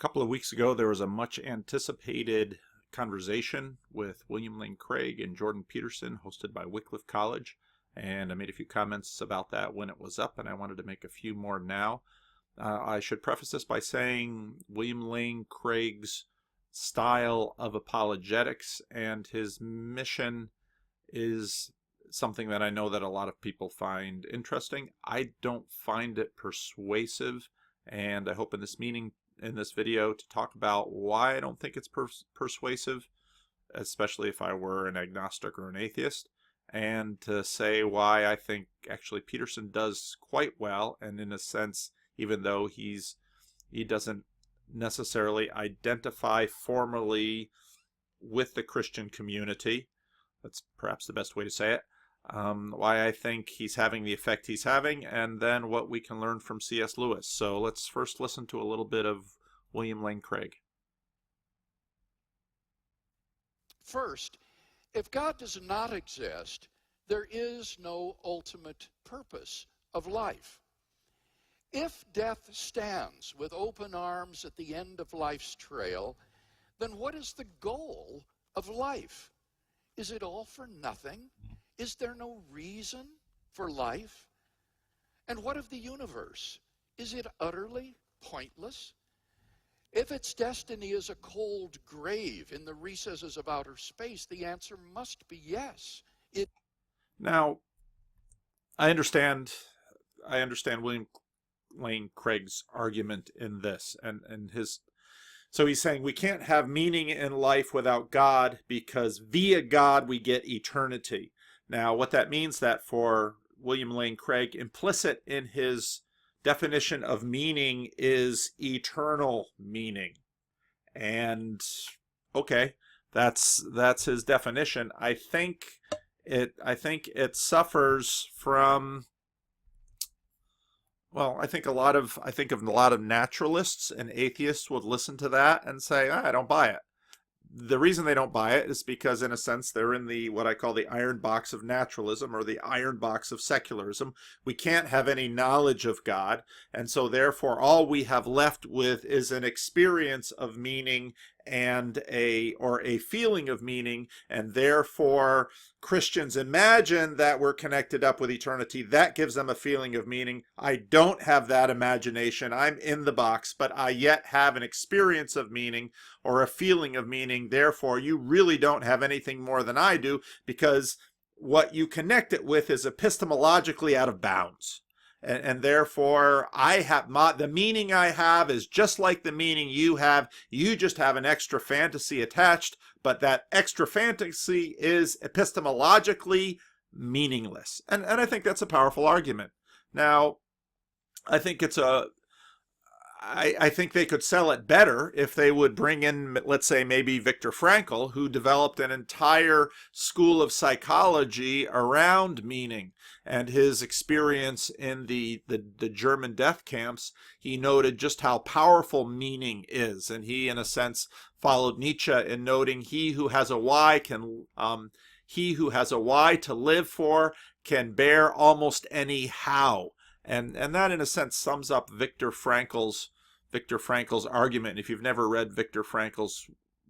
couple of weeks ago, there was a much anticipated conversation with William Lane Craig and Jordan Peterson, hosted by Wycliffe College. And I made a few comments about that when it was up, and I wanted to make a few more now. I should preface this by saying William Lane Craig's style of apologetics and his mission is something that I know that a lot of people find interesting. I don't find it persuasive, and I hope in this video to talk about why I don't think it's persuasive, especially if I were an agnostic or an atheist, and to say why I think actually Peterson does quite well, and in a sense, even though he doesn't necessarily identify formally with the Christian community, that's perhaps the best way to say it, why I think he's having the effect he's having, and then what we can learn from CS Lewis. So let's first listen to a little bit of William Lane Craig. First, if God does not exist, there is no ultimate purpose of life. If death stands with open arms at the end of life's trail, then what is the goal of life? Is it all for nothing? Is there no reason for life? And what of the universe? Is it utterly pointless? If its destiny is a cold grave in the recesses of outer space, the answer must be yes. Now, I understand William Lane Craig's argument in this, so he's saying we can't have meaning in life without God because via God we get eternity. Now, what that means, that for William Lane Craig, implicit in his definition of meaning is eternal meaning. And okay, that's his definition. I think it suffers from, well, I think a lot of naturalists and atheists would listen to that and say, I don't buy it. The reason they don't buy it is because, in a sense, they're in the what I call the iron box of naturalism, or the iron box of secularism. We can't have any knowledge of God, and so therefore all we have left with is an experience of meaning and a feeling of meaning, and therefore Christians imagine that we're connected up with eternity. That gives them a feeling of meaning. I don't have that imagination. I'm in the box, but I yet have an experience of meaning or a feeling of meaning. Therefore, you really don't have anything more than I do, because what you connect it with is epistemologically out of bounds. And therefore, the meaning I have is just like the meaning you have. You just have an extra fantasy attached, but that extra fantasy is epistemologically meaningless. And I think that's a powerful argument. Now, I think I think they could sell it better if they would bring in, let's say, maybe Viktor Frankl, who developed an entire school of psychology around meaning and his experience in the German death camps. He noted just how powerful meaning is, and he, in a sense, followed Nietzsche in noting he who has a why to live for can bear almost any how. And that, in a sense, sums up Viktor Frankl's argument. If you've never read Viktor Frankl's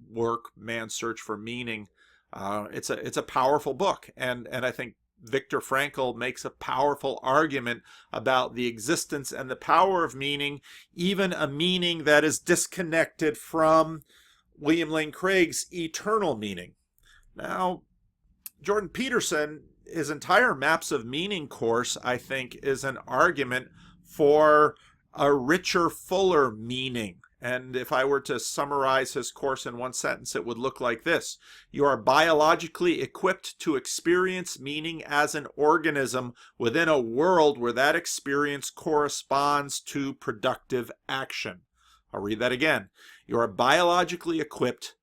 work, Man's Search for Meaning, it's a powerful book, and I think Viktor Frankl makes a powerful argument about the existence and the power of meaning, even a meaning that is disconnected from William Lane Craig's eternal meaning. Now, Jordan Peterson, his entire Maps of Meaning course, I think, is an argument for a richer, fuller meaning. And if I were to summarize his course in one sentence, it would look like this: you are biologically equipped to experience meaning as an organism within a world where that experience corresponds to productive action. I'll read that again. You are biologically equipped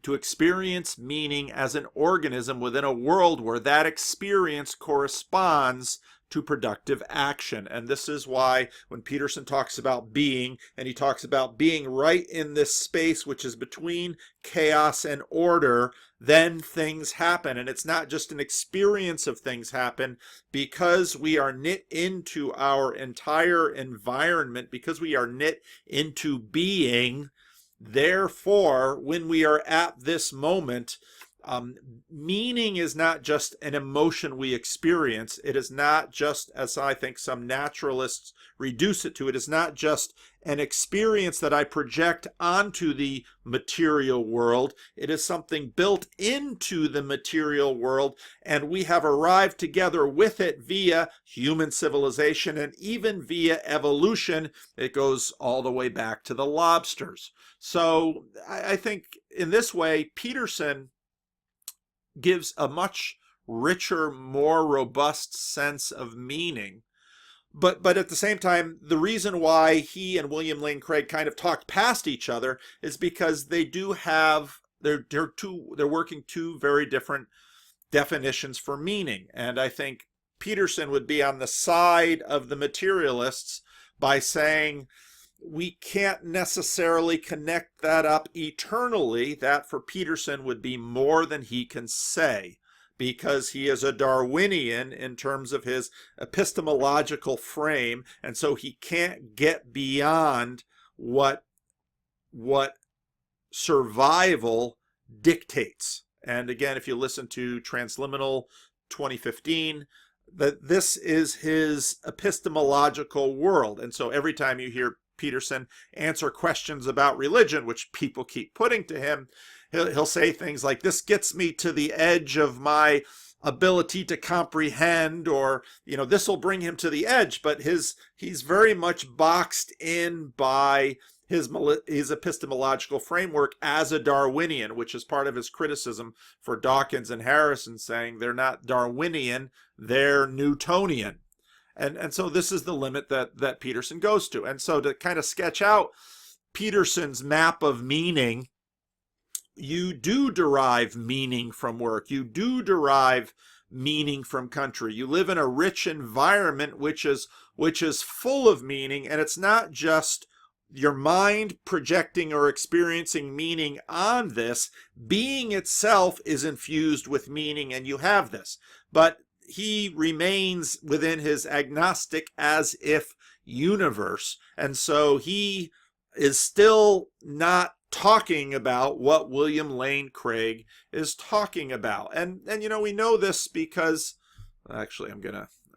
to experience meaning as an organism within a world where that experience corresponds to productive action. And this is why when Peterson talks about being, and he talks about being right in this space which is between chaos and order, then things happen. And it's not just an experience of things happen, because we are knit into our entire environment, because we are knit into being. Therefore, when we are at this moment, meaning is not just an emotion we experience. It is not just, as I think some naturalists reduce it to, it is not just an experience that I project onto the material world. It is something built into the material world, and we have arrived together with it via human civilization and even via evolution. It goes all the way back to the lobsters. So I think in this way, Peterson gives a much richer, more robust sense of meaning. But at the same time, the reason why he and William Lane Craig kind of talked past each other is because they do have, they're working two very different definitions for meaning. And I think Peterson would be on the side of the materialists by saying we can't necessarily connect that up eternally. That for Peterson would be more than he can say, because he is a Darwinian in terms of his epistemological frame, and so he can't get beyond what survival dictates. And again, if you listen to Transliminal 2015, that this is his epistemological world. And so every time you hear Peterson answer questions about religion, which people keep putting to him, he'll say things like, this gets me to the edge of my ability to comprehend, or, you know, this will bring him to the edge. But he's very much boxed in by his epistemological framework as a Darwinian, which is part of his criticism for Dawkins and Harrison, saying they're not Darwinian, they're Newtonian. And so this is the limit that Peterson goes to. And so to kind of sketch out Peterson's map of meaning, you do derive meaning from work. You do derive meaning from country. You live in a rich environment which is full of meaning, and it's not just your mind projecting or experiencing meaning on this. Being itself is infused with meaning, and you have this. But he remains within his agnostic as if universe, and so he is still not talking about what William Lane Craig is talking about. And you know, we know this because, actually, I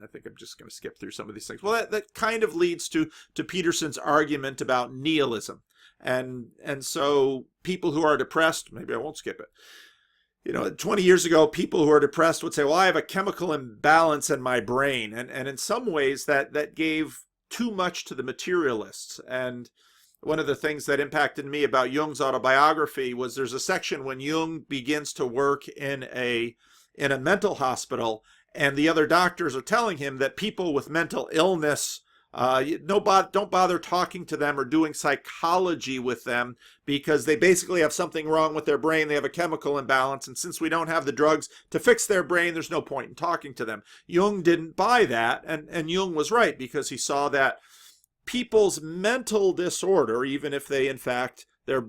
think I'm just gonna skip through some of these things. Well, that kind of leads to Peterson's argument about nihilism. And so people who are depressed, maybe I won't skip it. You know, 20 years ago, people who are depressed would say, well, I have a chemical imbalance in my brain. And in some ways that gave too much to the materialists. And one of the things that impacted me about Jung's autobiography was there's a section when Jung begins to work in a mental hospital, and the other doctors are telling him that people with mental illness, don't bother talking to them or doing psychology with them, because they basically have something wrong with their brain. They have a chemical imbalance, and since we don't have the drugs to fix their brain, there's no point in talking to them. Jung didn't buy that, and Jung was right, because he saw that people's mental disorder, even if they, in fact, their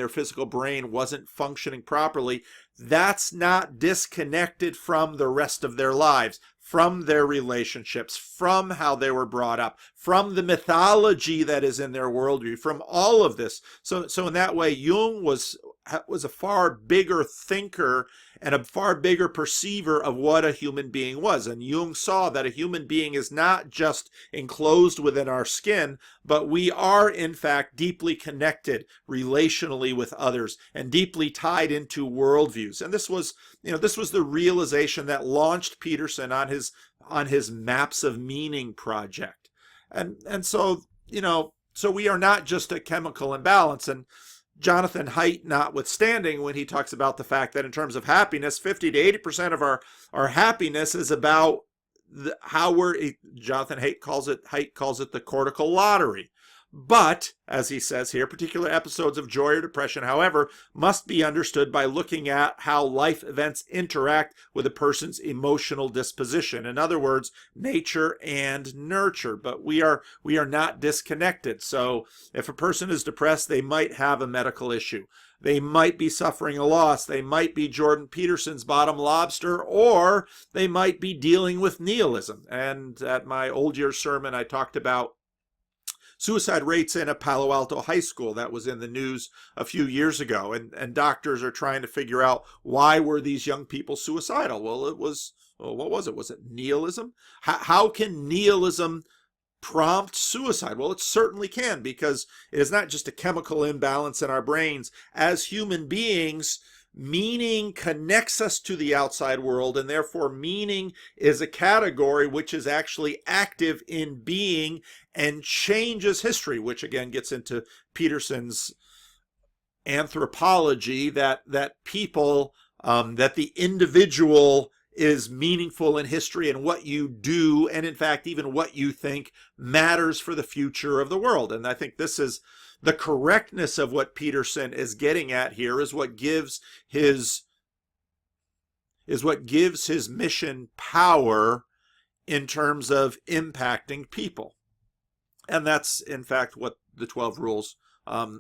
physical brain wasn't functioning properly, that's not disconnected from the rest of their lives, from their relationships, from how they were brought up, from the mythology that is in their worldview, from all of this. So in that way, Jung was a far bigger thinker and a far bigger perceiver of what a human being was. And Jung saw that a human being is not just enclosed within our skin, but we are, in fact, deeply connected relationally with others and deeply tied into worldviews. And this was the realization that launched Peterson on his Maps of Meaning project. And so, so we are not just a chemical imbalance. And Jonathan Haidt notwithstanding, when he talks about the fact that in terms of happiness, 50 to 80% of our happiness is about how Jonathan Haidt calls it the cortical lottery. But, as he says here, particular episodes of joy or depression, however, must be understood by looking at how life events interact with a person's emotional disposition. In other words, nature and nurture. But we are not disconnected. So if a person is depressed, they might have a medical issue. They might be suffering a loss. They might be Jordan Peterson's bottom lobster, or they might be dealing with nihilism. And at my old year sermon, I talked about suicide rates in a Palo Alto high school that was in the news a few years ago. And doctors are trying to figure out, why were these young people suicidal? Well, what was it? Was it nihilism? How can nihilism prompt suicide? Well, it certainly can, because it is not just a chemical imbalance in our brains. As human beings, meaning connects us to the outside world, and therefore meaning is a category which is actually active in being and changes history, which again gets into Peterson's anthropology, that people, that the individual is meaningful in history, and what you do, and in fact even what you think, matters for the future of the world. And I think this is the correctness of what Peterson is getting at here, is what gives his mission power in terms of impacting people. And that's in fact what the 12 rules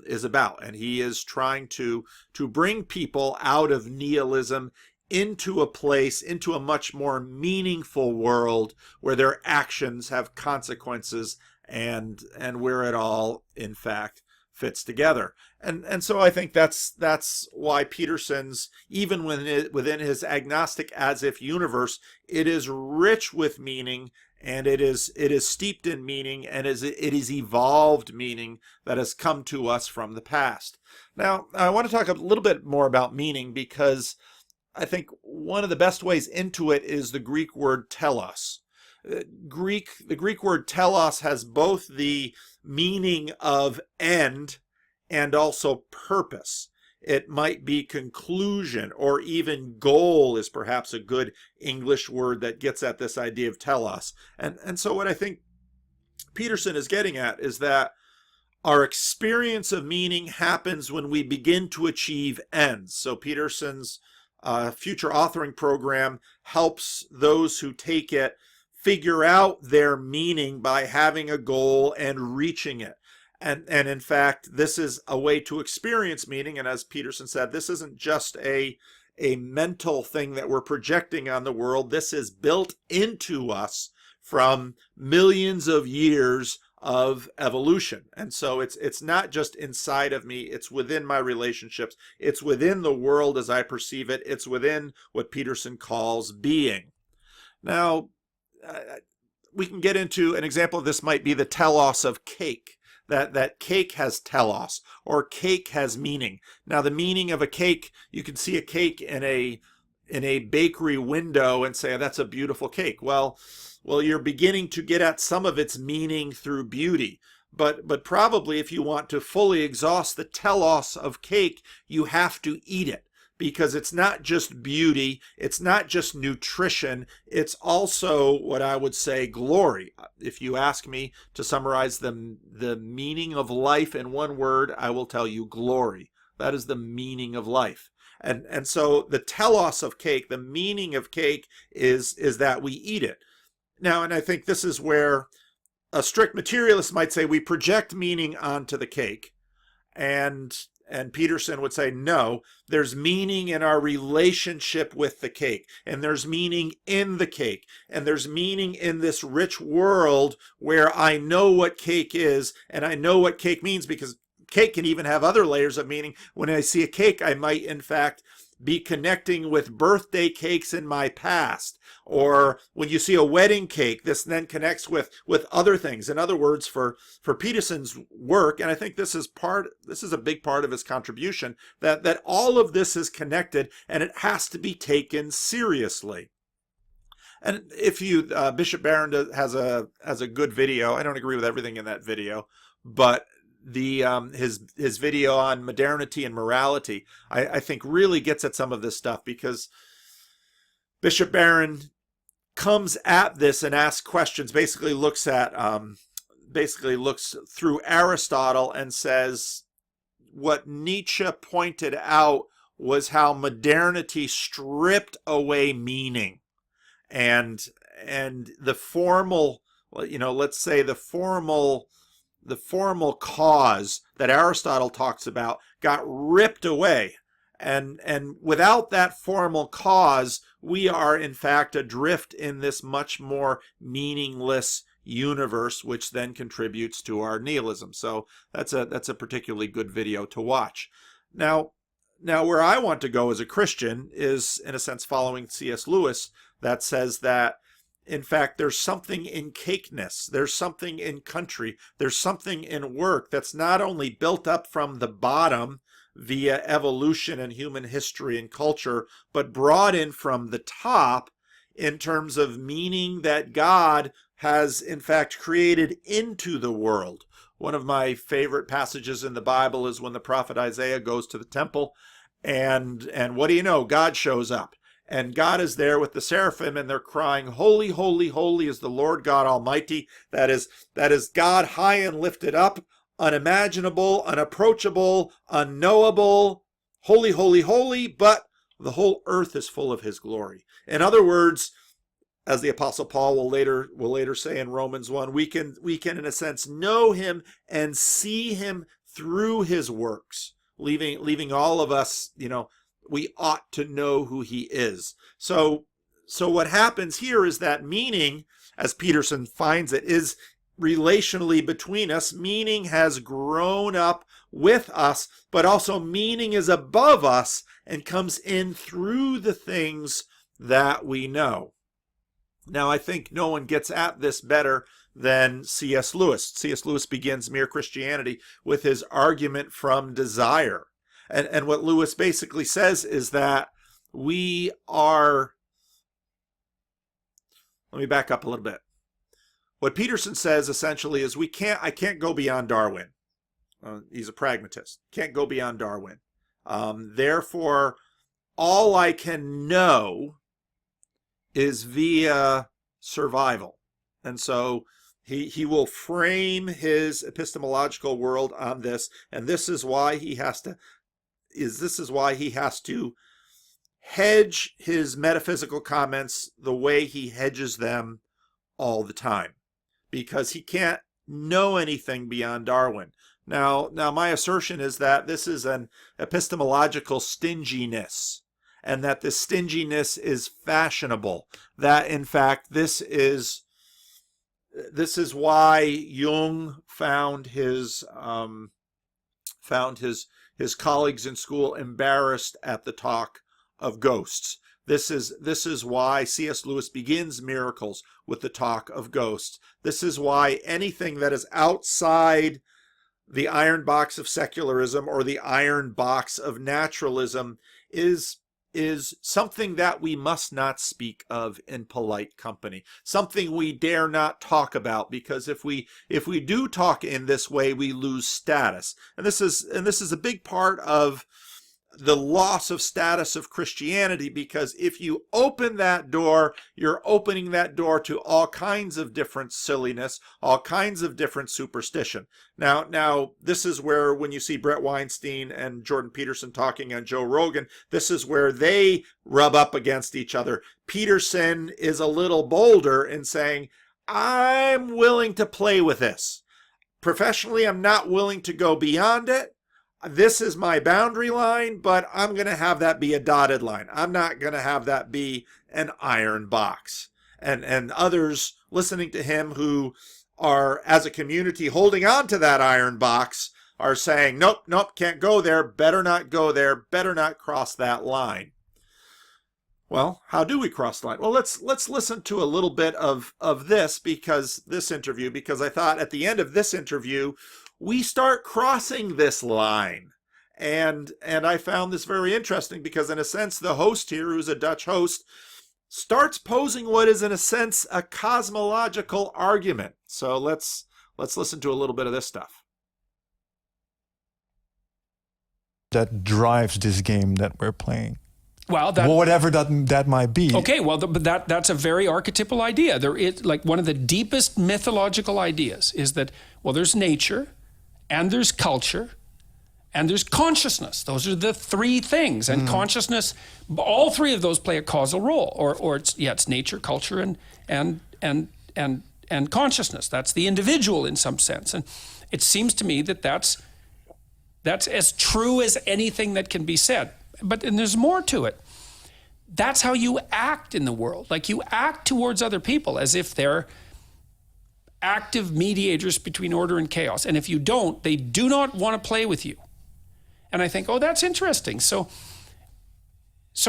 is about. And he is trying to bring people out of nihilism into a place, into a much more meaningful world where their actions have consequences, and where it all in fact fits together. And so I think that's why Peterson's, even within his agnostic as if universe, it is rich with meaning, and it is steeped in meaning, and it is evolved meaning that has come to us from the past. Now, I want to talk a little bit more about meaning, because I think one of the best ways into it is the Greek word telos. The Greek word telos has both the meaning of end and also purpose. It might be conclusion, or even goal is perhaps a good English word that gets at this idea of telos. And so what I think Peterson is getting at is that our experience of meaning happens when we begin to achieve ends. So Peterson's future authoring program helps those who take it figure out their meaning by having a goal and reaching it. And in fact, this is a way to experience meaning. And as Peterson said, this isn't just a mental thing that we're projecting on the world. This is built into us from millions of years of evolution. And so it's not just inside of me, it's within my relationships, it's within the world as I perceive it, it's within what Peterson calls being. Now, we can get into an example of this. Might be the telos of cake. That cake has telos, or cake has meaning. Now, the meaning of a cake, you can see a cake in a bakery window and say, that's a beautiful cake. Well, you're beginning to get at some of its meaning through beauty. But probably if you want to fully exhaust the telos of cake, you have to eat it, because it's not just beauty, it's not just nutrition, it's also what I would say glory. If you ask me to summarize the meaning of life in one word, I will tell you glory. That is the meaning of life. And so the telos of cake, the meaning of cake is that we eat it. Now, and I think this is where a strict materialist might say we project meaning onto the cake, and Peterson would say, no, there's meaning in our relationship with the cake, and there's meaning in the cake, and there's meaning in this rich world where I know what cake is, and I know what cake means, because cake can even have other layers of meaning. When I see a cake, I might in fact be connecting with birthday cakes in my past. Or when you see a wedding cake, this then connects with other things. In other words, for Peterson's work, and I think this is a big part of his contribution, that all of this is connected, and it has to be taken seriously. And if you, Bishop Barron has a good video. I don't agree with everything in that video, but his video on modernity and morality, I think really gets at some of this stuff, because Bishop Barron comes at this and asks questions, basically looks at basically looks through Aristotle and says what Nietzsche pointed out was how modernity stripped away meaning, and the formal, let's say the formal cause that Aristotle talks about got ripped away. And without that formal cause, we are in fact adrift in this much more meaningless universe, which then contributes to our nihilism. So that's a particularly good video to watch. Now where I want to go as a Christian is, in a sense, following C.S. Lewis, that says that in fact there's something in cakeness, there's something in country, there's something in work that's not only built up from the bottom via evolution and human history and culture, but brought in from the top in terms of meaning that God has in fact created into the world. One of my favorite passages in the Bible is when the prophet Isaiah goes to the temple, and what do you know? God shows up. And God is there with the seraphim, and they're crying, "Holy, holy, holy is the Lord God Almighty." That is God high and lifted up, unimaginable, unapproachable, unknowable, holy, holy, holy, but the whole earth is full of his glory. In other words, as the Apostle Paul will later say in Romans 1, we can in a sense know him and see him through his works, leaving all of us, we ought to know who he is. So what happens here is that meaning, as Peterson finds it, is relationally between us. Meaning has grown up with us, but also meaning is above us and comes in through the things that we know. Now, I think no one gets at this better than C.S. Lewis. C.S. Lewis begins Mere Christianity with his argument from desire. And what Lewis basically says is that we are... Let me back up a little bit. What Peterson says essentially is I can't go beyond Darwin. He's a pragmatist. Can't go beyond Darwin. Therefore, all I can know is via survival. And so he will frame his epistemological world on this, and this is why he has to hedge his metaphysical comments the way he hedges them all the time, because he can't know anything beyond Darwin. Now my assertion is that this is an epistemological stinginess, and that this stinginess is fashionable. That in fact this is why Jung found his colleagues in school embarrassed at the talk of ghosts. This is why C.S. Lewis begins Miracles with the talk of ghosts. This is why anything that is outside the iron box of secularism or the iron box of naturalism is something that we must not speak of in polite company, something we dare not talk about, because if we do talk in this way, we lose status. And this is a big part of the loss of status of Christianity, because if you open that door, you're opening that door to all kinds of different silliness, all kinds of different superstition. Now this is where, when you see Brett Weinstein and Jordan Peterson talking on Joe Rogan, this is where they rub up against each other. Peterson is a little bolder in saying, I'm willing to play with this. Professionally, I'm not willing to go beyond it. This is my boundary line, but I'm going to have that be a dotted line. I'm not going to have that be an iron box. And others listening to him who are, as a community, holding on to that iron box are saying, nope, can't go there, better not go there, better not cross that line. Well, how do we cross the line? Well, let's listen to a little bit of this interview, because I thought at the end of this interview, we start crossing this line. And I found this very interesting, because in a sense, the host here, who's a Dutch host, starts posing what is in a sense a cosmological argument. So let's listen to a little bit of this stuff. That drives this game that we're playing. Well, whatever that might be. Okay, well, that's a very archetypal idea. There is, like, one of the deepest mythological ideas is that, well, there's nature, and there's culture, and there's consciousness. Those are the three things. And consciousness, all three of those play a causal role. Or it's nature, culture, and consciousness. That's the individual in some sense. And it seems to me that that's as true as anything that can be said. And there's more to it. That's how you act in the world. Like, you act towards other people as if they're active mediators between order and chaos. And if you don't, they do not want to play with you. And I think, oh, that's interesting. So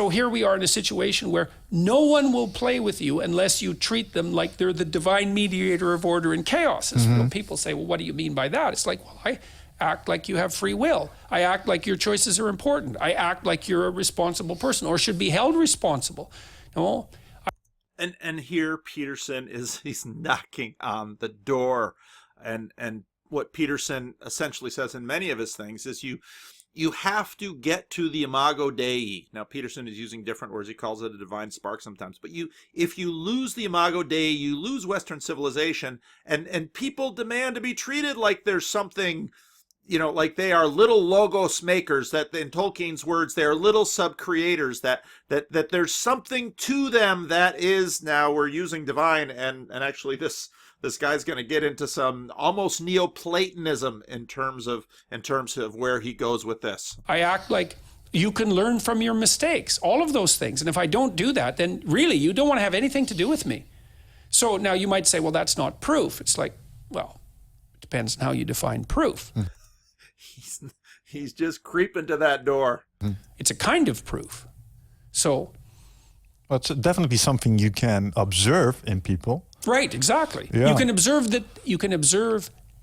here we are in a situation where no one will play with you unless you treat them like they're the divine mediator of order and chaos. When people say, well, what do you mean by that? It's like, well, I act like you have free will. I act like your choices are important. I act like you're a responsible person or should be held responsible. No. And here Peterson he's knocking on the door. And what Peterson essentially says in many of his things is you have to get to the imago Dei. Now, Peterson is using different words. He calls it a divine spark sometimes. But if you lose the imago Dei, you lose Western civilization, and people demand to be treated like there's something, like they are little logos makers, that in Tolkien's words, they are little sub-creators, that there's something to them that is, now we're using divine, and actually this guy's going to get into some almost Neoplatonism in terms of where he goes with this. I act like you can learn from your mistakes, all of those things. And if I don't do that, then really you don't want to have anything to do with me. So now you might say, well, that's not proof. It's like, well, it depends on how you define proof. He's just creeping to that door. It's a kind of proof. So, well, it's definitely something you can observe in people. Right, exactly. Yeah. You can observe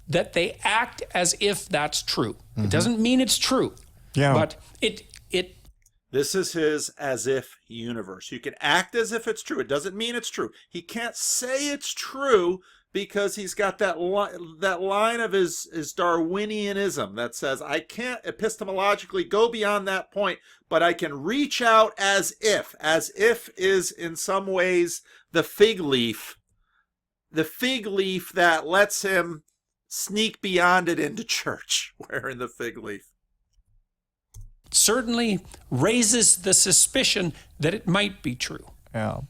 that they act as if that's true. It doesn't mean it's true. Yeah. But this is his as if universe. You can act as if it's true. It doesn't mean it's true. He can't say it's true because he's got that line of his Darwinianism that says, I can't epistemologically go beyond that point, but I can reach out as if. As if is in some ways the fig leaf that lets him sneak beyond it into church, wearing the fig leaf. certainly raises the suspicion that it might be true. Yeah.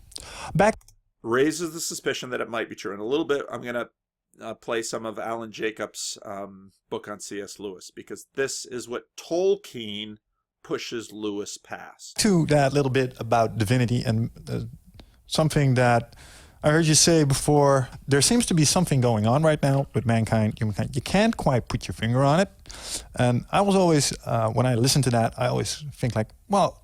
Raises the suspicion that it might be true. In a little bit, I'm going to play some of Alan Jacobs' book on CS Lewis, because this is what Tolkien pushes Lewis past. To that little bit about divinity and something that I heard you say before, there seems to be something going on right now with mankind, humankind. You can't quite put your finger on it. And I was always, when I listen to that, I always think like, well,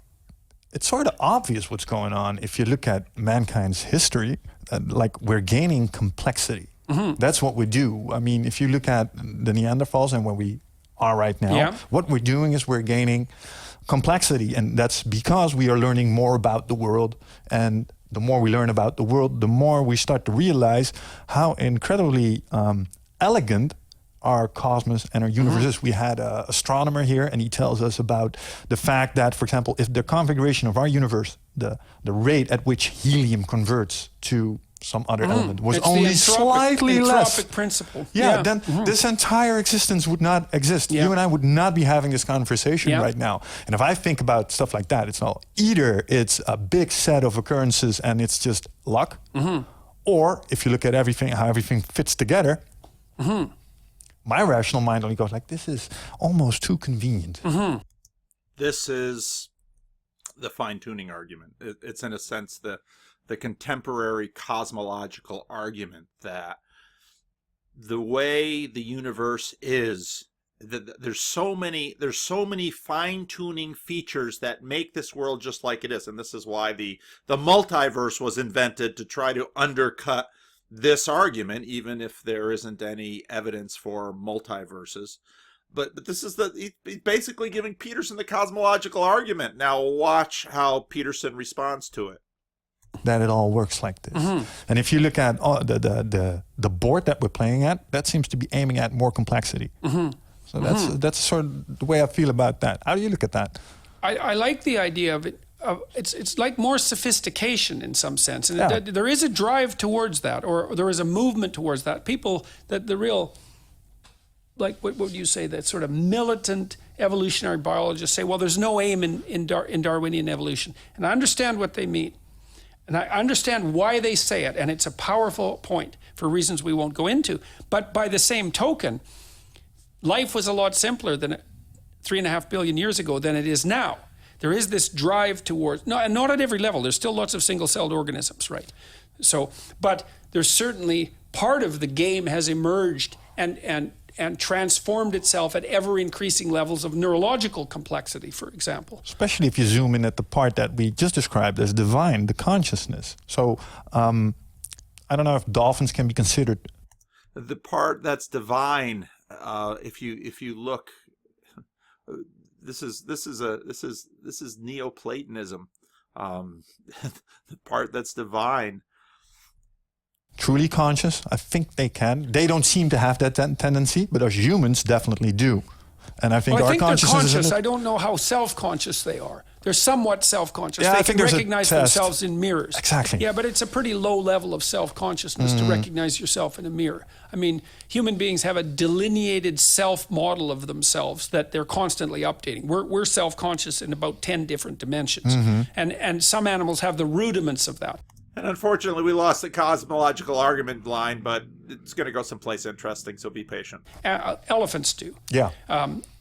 it's sort of obvious what's going on if you look at mankind's history, like we're gaining complexity. Mm-hmm. That's what we do. I mean, if you look at the Neanderthals and where we are right now, what we're doing is we're gaining complexity. And that's because we are learning more about the world. And the more we learn about the world, the more we start to realize how incredibly elegant our cosmos and our universe is. We had an astronomer here, and he tells us about the fact that, for example, if the configuration of our universe, the rate at which helium converts to some other element was it's only the slightly less. Entropic principle. Then this entire existence would not exist. You and I would not be having this conversation right now. And if I think about stuff like that, it's all either it's a big set of occurrences and it's just luck, or if you look at everything, how everything fits together, my rational mind only goes like, this is almost too convenient. This is the fine-tuning argument. It's in a sense the contemporary cosmological argument that the way the universe is, that there's so many fine-tuning features that make this world just like it is. And this is why the multiverse was invented, to try to undercut this argument, even if there isn't any evidence for multiverses. But this is he's basically giving Peterson the cosmological argument. Now watch how Peterson responds to it. That it all works like this. And if you look at the board that we're playing at, that seems to be aiming at more complexity. So that's sort of the way I feel about that. How do you look at that? I like the idea of it it's like more sophistication in some sense, and Yeah. there is a drive towards that, or there is a movement towards that. People that the real, like what would you say, that sort of militant evolutionary biologists say, well, there's no aim in Darwinian evolution, and I understand what they mean, and I understand why they say it, and it's a powerful point for reasons we won't go into. But by the same token, life was a lot simpler than 3.5 billion years ago than it is now. There is this drive towards, and not at every level. There's still lots of single-celled organisms, right? So, but there's certainly part of the game has emerged and transformed itself at ever-increasing levels of neurological complexity, for example. Especially if you zoom in at the part that we just described as divine, the consciousness. So I don't know if dolphins can be considered. The part that's divine, if you look, this is Neoplatonism. The part that's divine. Truly conscious, I think they can. They don't seem to have that tendency, but us humans definitely do. And I think Well, I our think they're consciousness is conscious. in I it. don't know how self-conscious they are. They're somewhat self-conscious. Yeah, they I can think there's a recognize test. themselves in mirrors. Exactly. Yeah, but it's a pretty low level of self-consciousness to recognize yourself in a mirror. I mean, human beings have a delineated self-model of themselves that they're constantly updating. We're self-conscious in about 10 different dimensions. And some animals have the rudiments of that. And unfortunately, we lost the cosmological argument line, but it's going to go someplace interesting, so be patient. Elephants do. Yeah.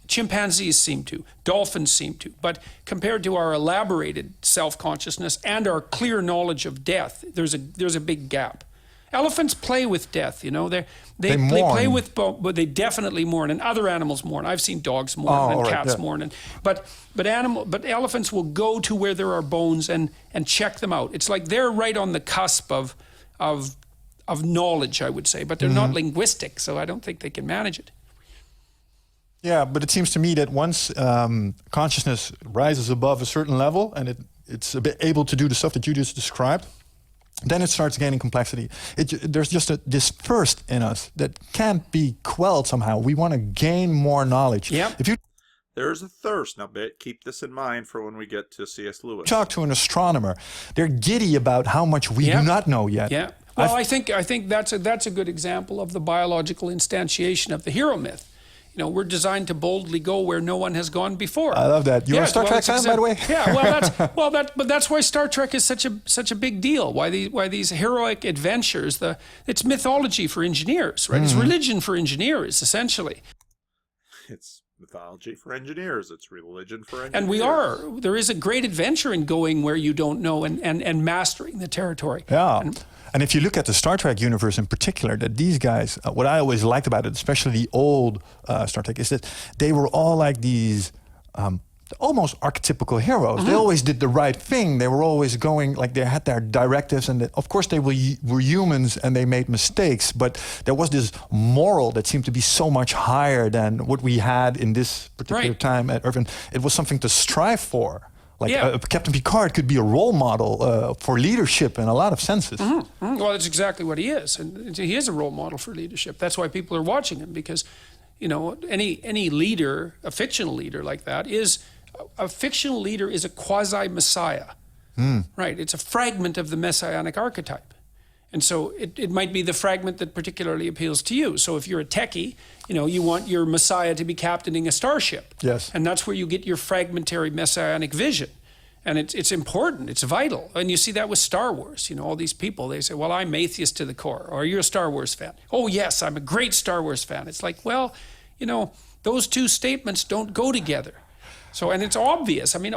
Chimpanzees seem to, dolphins seem to, but compared to our elaborated self-consciousness and our clear knowledge of death, there's a big gap. Elephants play with death, you know. They mourn. play with, but they definitely mourn, and other animals mourn. I've seen dogs mourn Oh, and all right, cats yeah. mourn, but elephants will go to where there are bones and check them out. It's like they're right on the cusp of knowledge, I would say, but they're not linguistic, so I don't think they can manage it. Yeah, but it seems to me that once consciousness rises above a certain level and it's a bit able to do the stuff that you just described, then it starts gaining complexity. There's just this thirst in us that can't be quelled somehow. We want to gain more knowledge. Yep. If you There's a thirst. Now, keep this in mind for when we get to C.S. Lewis. talk to an astronomer, they're giddy about how much we Yep. do not know yet. Yeah. Well, I think that's a good example of the biological instantiation of the hero myth. You know, we're designed to boldly go where no one has gone before. I love that. You're a Star Trek it's fan, by the way? Yeah, but that's why Star Trek is such a big deal. Why these heroic adventures? It's mythology for engineers, right? It's religion for engineers, essentially. It's mythology for engineers. It's religion for engineers. And we are. There is a great adventure in going where you don't know and mastering the territory. Yeah. And if you look at the Star Trek universe in particular, that these guys, what I always liked about it, especially the old Star Trek, is that they were all like these almost archetypical heroes. They always did the right thing. They were always going, like they had their directives. And of course, they were humans and they made mistakes. But there was this moral that seemed to be so much higher than what we had in this particular Right. time at Earth. And it was something to strive for. Like Yeah. Captain Picard could be a role model for leadership in a lot of senses. Well, that's exactly what he is, and he is a role model for leadership. That's why people are watching him, because, you know, any leader, a fictional leader like that, is a fictional leader is a quasi messiah, right? It's a fragment of the messianic archetype, and so it might be the fragment that particularly appeals to you. So if you're a techie, you know, you want your messiah to be captaining a starship, Yes. and that's where you get your fragmentary messianic vision. And it's important, it's vital. And you see that with Star Wars. You know, all these people, they say, well, I'm atheist to the core. Or you're a Star Wars fan. Oh, yes, I'm a great Star Wars fan. It's like, well, you know, those two statements don't go together. So, and it's obvious. I mean,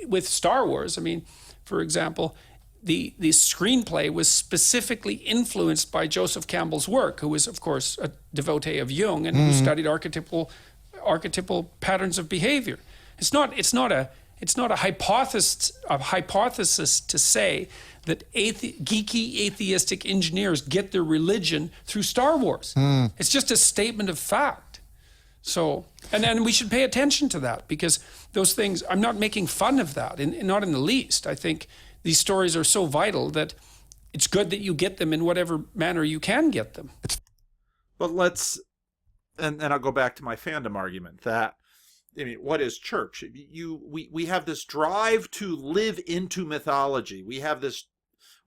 with Star Wars, I mean, for example, the screenplay was specifically influenced by Joseph Campbell's work, who was, of course, a devotee of Jung and who studied archetypal patterns of behavior. It's not a hypothesis to say that geeky atheistic engineers get their religion through Star Wars. It's just a statement of fact. So, and we should pay attention to that, because those things, I'm not making fun of that, not in the least. I think these stories are so vital that it's good that you get them in whatever manner you can get them. But let's, and I'll go back to my fandom argument, that I mean, what is church? We have this drive to live into mythology. We have this,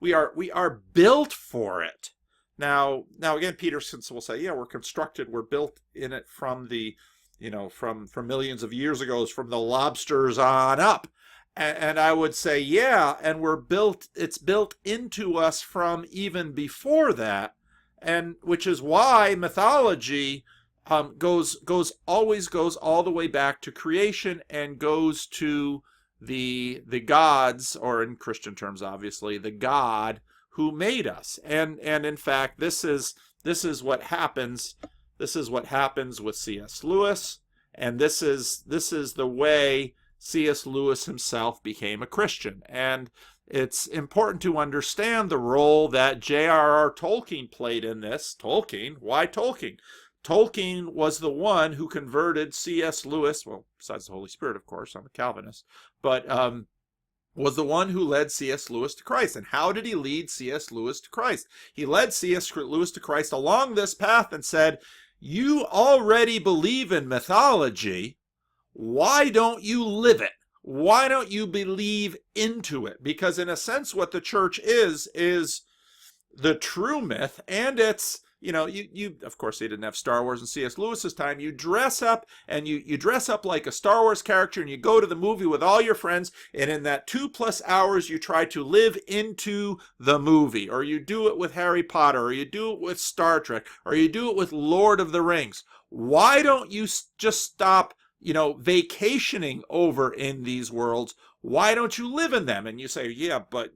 we are built for it. Now again, Peterson will say, yeah, we're built in it from the, from millions of years ago, from the lobsters on up. And I would say, yeah, and it's built into us from even before that, and which is why mythology always goes all the way back to creation and goes to the gods, or in Christian terms, obviously, the God who made us. And in fact, this is what happens. This is what happens with C.S. Lewis, and this is the way C.S. Lewis himself became a Christian. And it's important to understand the role that J.R.R. Tolkien played in this. Tolkien? Why Tolkien? Tolkien was the one who converted C.S. Lewis, well, besides the Holy Spirit, of course, I'm a Calvinist, but was the one who led C.S. Lewis to Christ. And how did he lead C.S. Lewis to Christ? He led C.S. Lewis to Christ along this path and said, you already believe in mythology. Why don't you live it? Why don't you believe into it? Because in a sense, what the church is the true myth, and it's, you of course, they didn't have Star Wars in C.S. Lewis's time. You dress up, and you dress up like a Star Wars character, and you go to the movie with all your friends, and in that 2+ hours, you try to live into the movie, or you do it with Harry Potter, or you do it with Star Trek, or you do it with Lord of the Rings. Why don't you just stop vacationing over in these worlds? Why don't you live in them? And you say, yeah, but,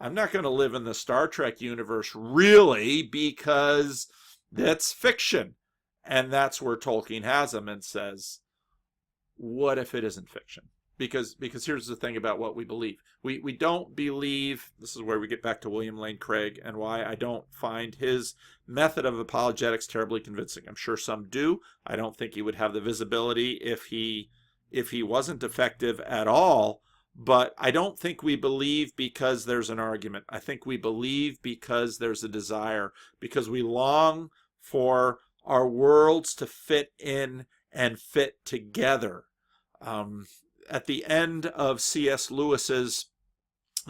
I'm not going to live in the Star Trek universe, really, because that's fiction. And that's where Tolkien has him and says, what if it isn't fiction? Because here's the thing about what we believe. We don't believe, this is where we get back to William Lane Craig and why I don't find his method of apologetics terribly convincing. I'm sure some do. I don't think he would have the visibility if he wasn't effective at all. But I don't think we believe because there's an argument. I think we believe because there's a desire, because we long for our worlds to fit in and fit together. At the end of C.S. Lewis's,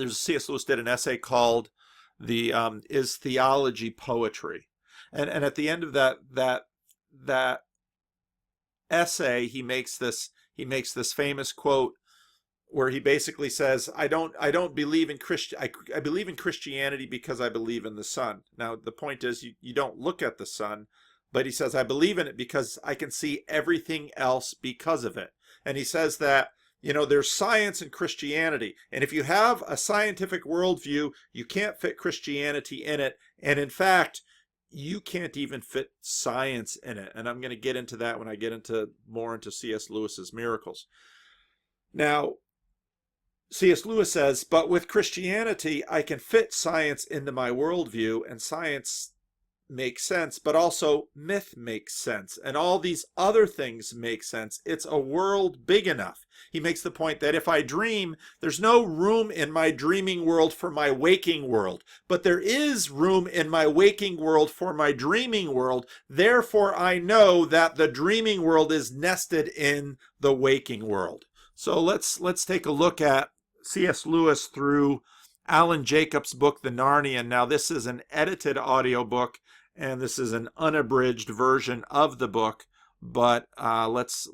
C.S. Lewis did an essay called "Is Theology Poetry?" and at the end of that essay, he makes this famous quote where he basically says, I don't believe in I believe in Christianity because I believe in the sun. Now the point is, you don't look at the sun, but he says, I believe in it because I can see everything else because of it. And he says that there's science in Christianity, and if you have a scientific worldview, you can't fit Christianity in it, and in fact, you can't even fit science in it. And I'm going to get into that when I get more into C.S. Lewis's miracles. Now, C.S. Lewis says, but with Christianity, I can fit science into my worldview, and science makes sense, but also myth makes sense, and all these other things make sense. It's a world big enough. He makes the point that if I dream, there's no room in my dreaming world for my waking world, but there is room in my waking world for my dreaming world. Therefore, I know that the dreaming world is nested in the waking world. So let's take a look at C.S. Lewis through Alan Jacobs' book, The Narnian. Now, this is an edited audiobook, and this is an unabridged version of the book, but let's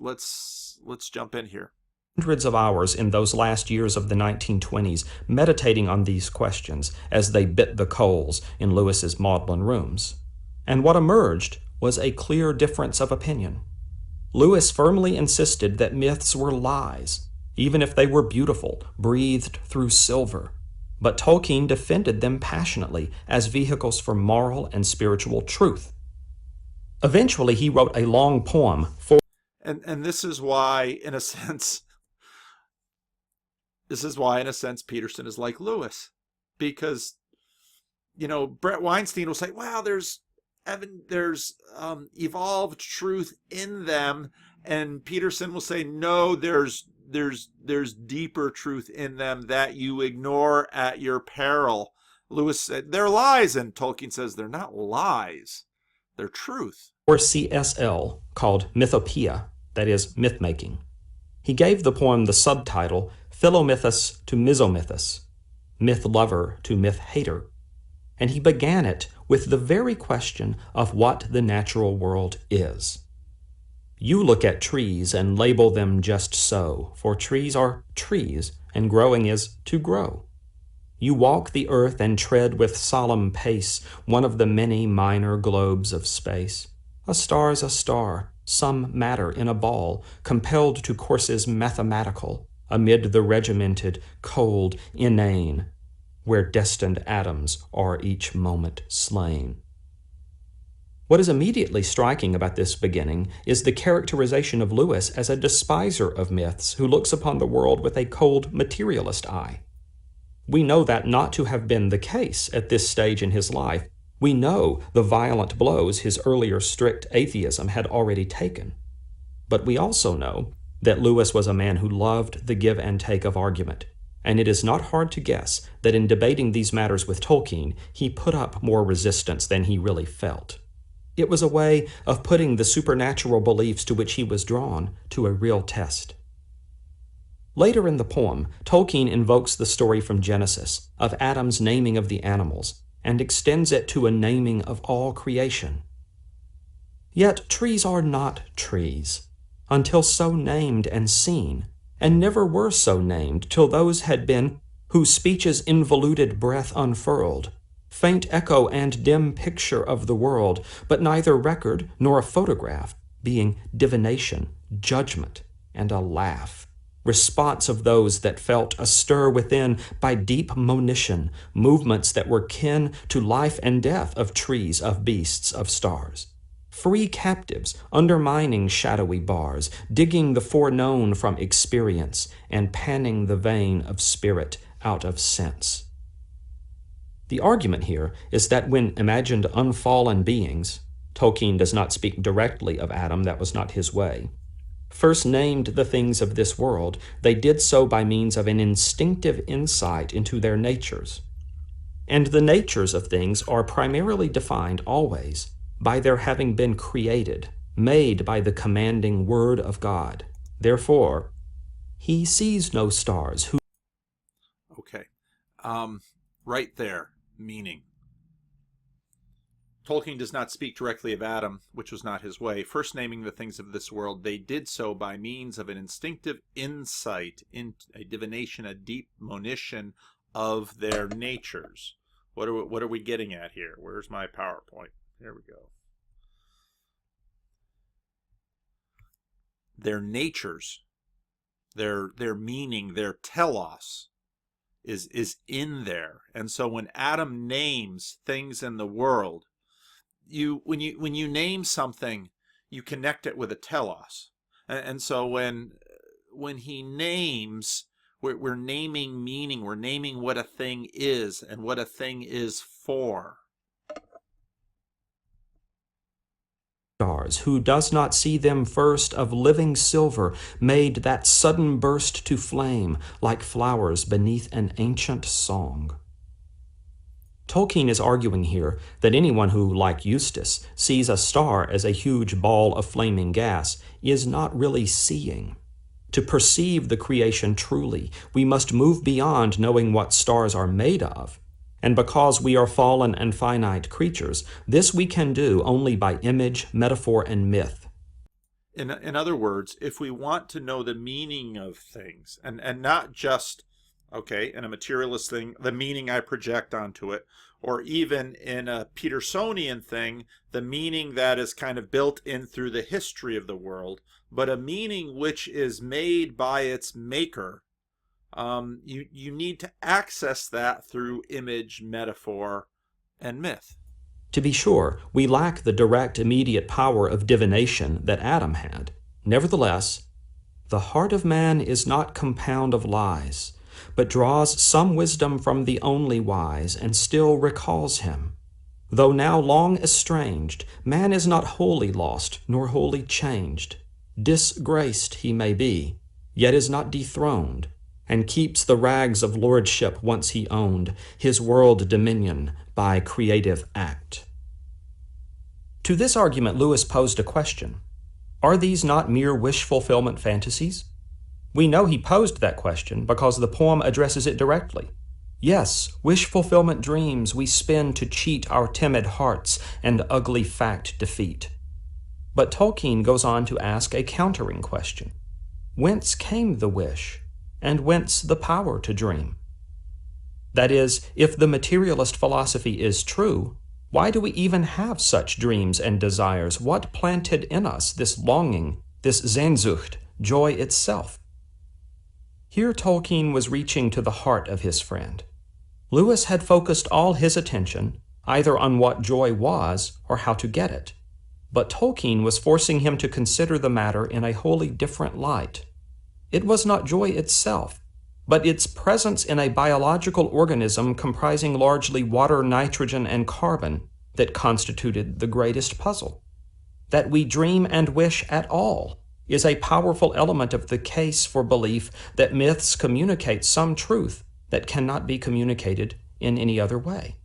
jump in here. Hundreds of hours in those last years of the 1920s meditating on these questions as they bit the coals in Lewis's maudlin rooms. And what emerged was a clear difference of opinion. Lewis firmly insisted that myths were lies, even if they were beautiful, breathed through silver. But Tolkien defended them passionately as vehicles for moral and spiritual truth. Eventually, he wrote a long poem for... And this is why, in a sense, Peterson is like Lewis. Because, Brett Weinstein will say, wow, there's evolved truth in them. And Peterson will say, no, there's deeper truth in them that you ignore at your peril. Lewis said, they're lies, and Tolkien says they're not lies, they're truth. Or CSL, called Mythopoeia, that is, myth-making. He gave the poem the subtitle Philomythus to Misomythus, myth lover to myth hater, and he began it with the very question of what the natural world is. You look at trees and label them just so, for trees are trees, and growing is to grow. You walk the earth and tread with solemn pace one of the many minor globes of space. A star's a star, some matter in a ball, compelled to courses mathematical, amid the regimented, cold, inane, where destined atoms are each moment slain. What is immediately striking about this beginning is the characterization of Lewis as a despiser of myths who looks upon the world with a cold materialist eye. We know that not to have been the case at this stage in his life. We know the violent blows his earlier strict atheism had already taken. But we also know that Lewis was a man who loved the give and take of argument, and it is not hard to guess that in debating these matters with Tolkien, he put up more resistance than he really felt. It was a way of putting the supernatural beliefs to which he was drawn to a real test. Later in the poem, Tolkien invokes the story from Genesis of Adam's naming of the animals and extends it to a naming of all creation. Yet trees are not trees until so named and seen, and never were so named till those had been whose speech's involuted breath unfurled, faint echo and dim picture of the world, but neither record nor a photograph, being divination, judgment, and a laugh, response of those that felt a stir within by deep monition, movements that were kin to life and death of trees, of beasts, of stars. Free captives, undermining shadowy bars, digging the foreknown from experience, and panning the vein of spirit out of sense. The argument here is that when imagined unfallen beings, Tolkien does not speak directly of Adam, that was not his way, first named the things of this world, they did so by means of an instinctive insight into their natures. And the natures of things are primarily defined always by their having been created, made by the commanding word of God. Therefore, he sees no stars. Okay. Right there, meaning. Tolkien does not speak directly of Adam, which was not his way. First naming the things of this world, they did so by means of an instinctive insight, in a divination, a deep monition of their natures. What are we getting at here? Where's my PowerPoint? There we go. Their natures, their meaning, their telos is in there. And so when Adam names things in the world, when you name something, you connect it with a telos. And so when he names, we're naming meaning, we're naming what a thing is and what a thing is for. Stars, who does not see them first of living silver, made that sudden burst to flame like flowers beneath an ancient song. Tolkien is arguing here that anyone who, like Eustace, sees a star as a huge ball of flaming gas is not really seeing. To perceive the creation truly, we must move beyond knowing what stars are made of. And because we are fallen and finite creatures, this we can do only by image, metaphor, and myth. In other words, if we want to know the meaning of things, and not just, okay, in a materialist thing, the meaning I project onto it, or even in a Petersonian thing, the meaning that is kind of built in through the history of the world, but a meaning which is made by its maker, you need to access that through image, metaphor, and myth. To be sure, we lack the direct, immediate power of divination that Adam had. Nevertheless, the heart of man is not compound of lies, but draws some wisdom from the only wise, and still recalls him. Though now long estranged, man is not wholly lost, nor wholly changed. Disgraced he may be, yet is not dethroned, and keeps the rags of lordship once he owned, his world dominion by creative act. To this argument, Lewis posed a question. Are these not mere wish-fulfillment fantasies? We know he posed that question because the poem addresses it directly. Yes, wish-fulfillment dreams we spin to cheat our timid hearts and ugly fact defeat. But Tolkien goes on to ask a countering question. Whence came the wish, and whence the power to dream? That is, if the materialist philosophy is true, why do we even have such dreams and desires? What planted in us this longing, this Sehnsucht, joy itself? Here Tolkien was reaching to the heart of his friend. Lewis had focused all his attention either on what joy was or how to get it. But Tolkien was forcing him to consider the matter in a wholly different light. It was not joy itself, but its presence in a biological organism comprising largely water, nitrogen, and carbon that constituted the greatest puzzle. That we dream and wish at all is a powerful element of the case for belief that myths communicate some truth that cannot be communicated in any other way.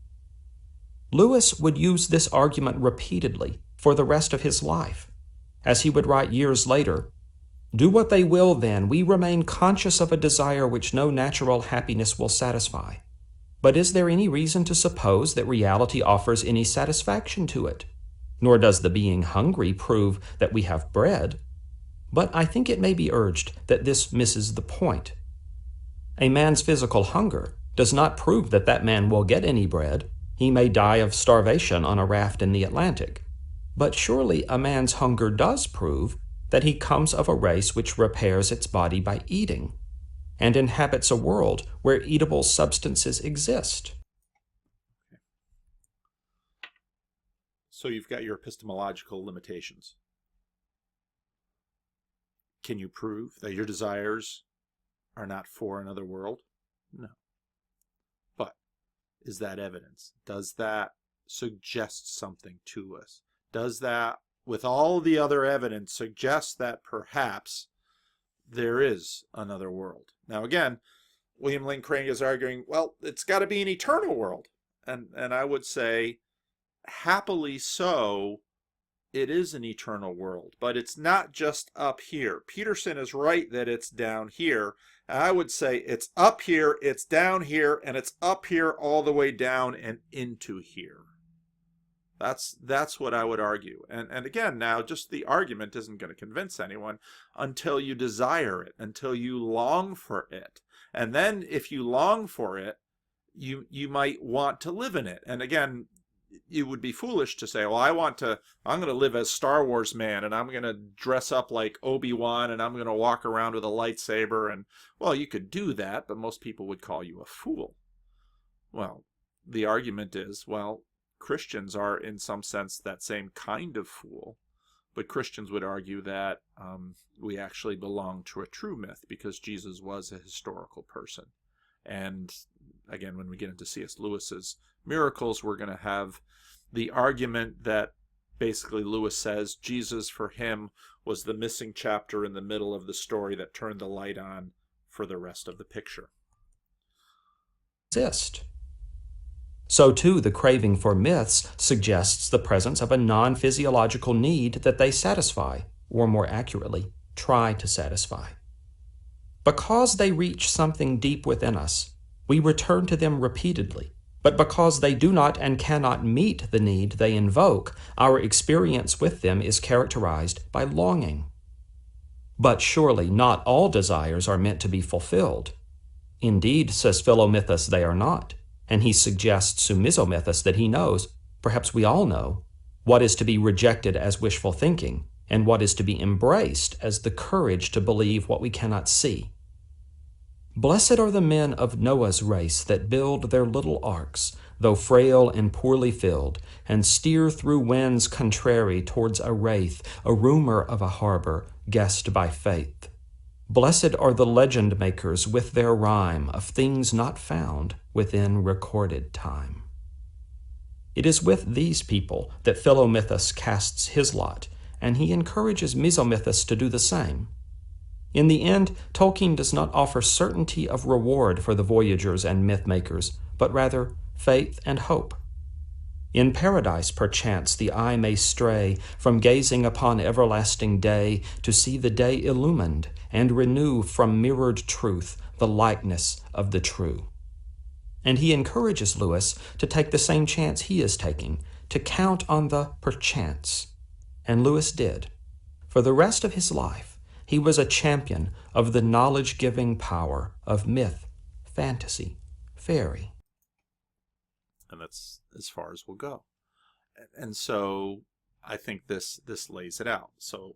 Lewis would use this argument repeatedly for the rest of his life. As he would write years later, "Do what they will then, we remain conscious of a desire which no natural happiness will satisfy. But is there any reason to suppose that reality offers any satisfaction to it? Nor does the being hungry prove that we have bread. But I think it may be urged that this misses the point. A man's physical hunger does not prove that that man will get any bread. He may die of starvation on a raft in the Atlantic. But surely a man's hunger does prove that he comes of a race which repairs its body by eating, and inhabits a world where eatable substances exist." So you've got your epistemological limitations. Can you prove that your desires are not for another world? No. But is that evidence? Does that suggest something to us? Does that, with all the other evidence, suggest that perhaps there is another world? Now again, William Lane Craig is arguing, well, it's got to be an eternal world. And I would say, happily so, it is an eternal world, but it's not just up here. Peterson is right that it's down here. And I would say it's up here, it's down here, and it's up here all the way down and into here. That's what I would argue. And again, now just the argument isn't going to convince anyone until you desire it, until you long for it. And then if you long for it, you might want to live in it. And again, it would be foolish to say, well, I'm going to live as Star Wars man, and I'm going to dress up like Obi-Wan, and I'm going to walk around with a lightsaber. And, well, you could do that, but most people would call you a fool. Well, the argument is, well, Christians are in some sense that same kind of fool, but Christians would argue that we actually belong to a true myth because Jesus was a historical person. And again, when we get into C.S. Lewis's miracles, we're going to have the argument that basically Lewis says Jesus for him was the missing chapter in the middle of the story that turned the light on for the rest of the picture. Exist. So too, the craving for myths suggests the presence of a non-physiological need that they satisfy, or more accurately, try to satisfy. Because they reach something deep within us, we return to them repeatedly. But because they do not and cannot meet the need they invoke, our experience with them is characterized by longing. But surely not all desires are meant to be fulfilled. Indeed, says Philomythus, they are not. And he suggests to Misomythus that he knows, perhaps we all know, what is to be rejected as wishful thinking, and what is to be embraced as the courage to believe what we cannot see. Blessed are the men of Noah's race that build their little arks, though frail and poorly filled, and steer through winds contrary towards a wraith, a rumor of a harbor, guessed by faith. Blessed are the legend makers with their rhyme of things not found within recorded time. It is with these people that Philomythus casts his lot, and he encourages Misomythus to do the same. In the end, Tolkien does not offer certainty of reward for the voyagers and myth-makers, but rather faith and hope. In paradise, perchance, the eye may stray from gazing upon everlasting day to see the day illumined and renew from mirrored truth the likeness of the true. And he encourages Lewis to take the same chance he is taking, to count on the perchance. And Lewis did. For the rest of his life, he was a champion of the knowledge-giving power of myth, fantasy, fairy. And that's as far as we'll go. And so I think this lays it out. So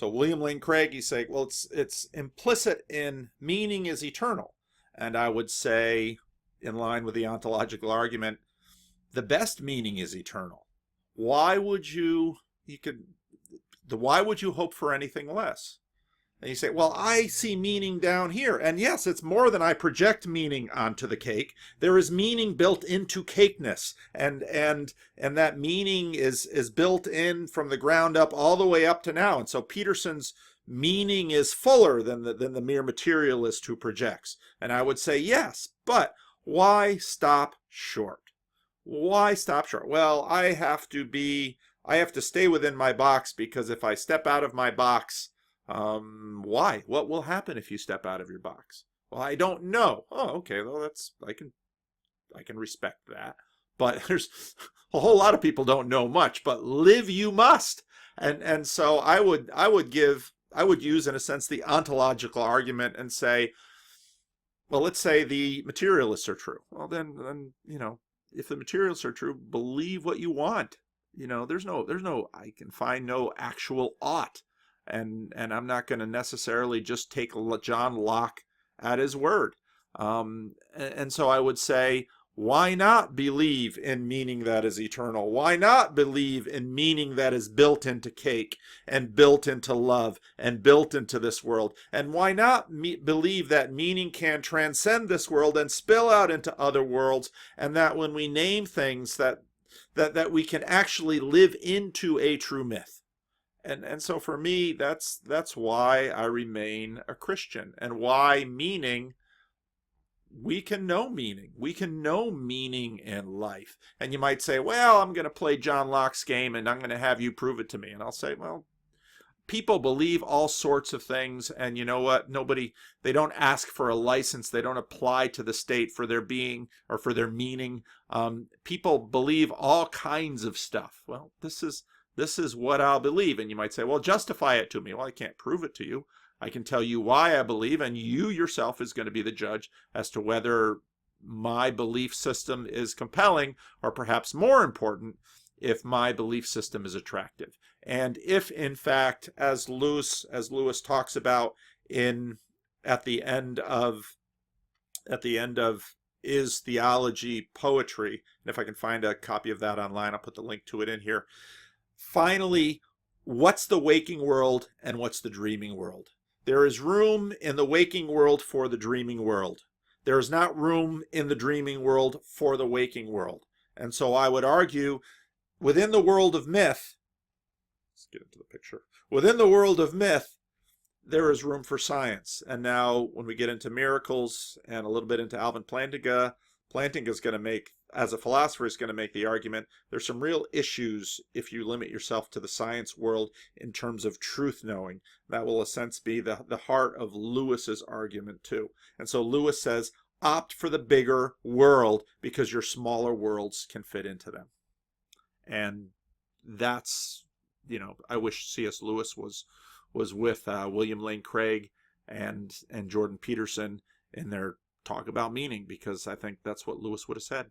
William Lane Craig, he's saying, well, it's implicit in meaning is eternal. And I would say, in line with the ontological argument, the best meaning is eternal. Why would you hope for anything less? And you say, well, I see meaning down here. And yes, it's more than I project meaning onto the cake. There is meaning built into cakeness. And that meaning is built in from the ground up all the way up to now. And so Peterson's meaning is fuller than the mere materialist who projects. And I would say yes, but why stop short? Why stop short? Well, I have to stay within my box, because if I step out of my box, why? What will happen if you step out of your box? Well, I don't know. Oh, okay. Well, I can respect that. But there's a whole lot of people don't know much, but live you must. And so I would use, in a sense, the ontological argument and say, well, let's say the materialists are true. Well, then if the materialists are true, believe what you want. There's no I can find no actual ought. And I'm not going to necessarily just take John Locke at his word. And so I would say, why not believe in meaning that is eternal? Why not believe in meaning that is built into cake and built into love and built into this world? And why not believe that meaning can transcend this world and spill out into other worlds, and that when we name things that we can actually live into a true myth? And so for me, that's why I remain a Christian, and why meaning, we can know meaning. We can know meaning in life. And you might say, well, I'm going to play John Locke's game and I'm going to have you prove it to me. And I'll say, well, people believe all sorts of things, and you know what? They don't ask for a license. They don't apply to the state for their being or for their meaning. People believe all kinds of stuff. Well, this is what I'll believe. And you might say, well, justify it to me. Well, I can't prove it to you. I can tell you why I believe, and you yourself is going to be the judge as to whether my belief system is compelling, or perhaps more important, if my belief system is attractive. And if, in fact, as Lewis talks about at the end of Is Theology Poetry, and if I can find a copy of that online, I'll put the link to it in here. Finally, what's the waking world and what's the dreaming world? There is room in the waking world for the dreaming world. There is not room in the dreaming world for the waking world. And so I would argue, within the world of myth, let's get into the picture. Within the world of myth, there is room for science. And now when we get into miracles and a little bit into Alvin Plantinga, Plantinga's going to make, as a philosopher, is going to make the argument there's some real issues if you limit yourself to the science world in terms of truth knowing. That will, in a sense, be the heart of Lewis's argument too. And so Lewis says, opt for the bigger world because your smaller worlds can fit into them. And that's, I wish C.S. Lewis was with William Lane Craig and Jordan Peterson in their talk about meaning, because I think that's what Lewis would have said.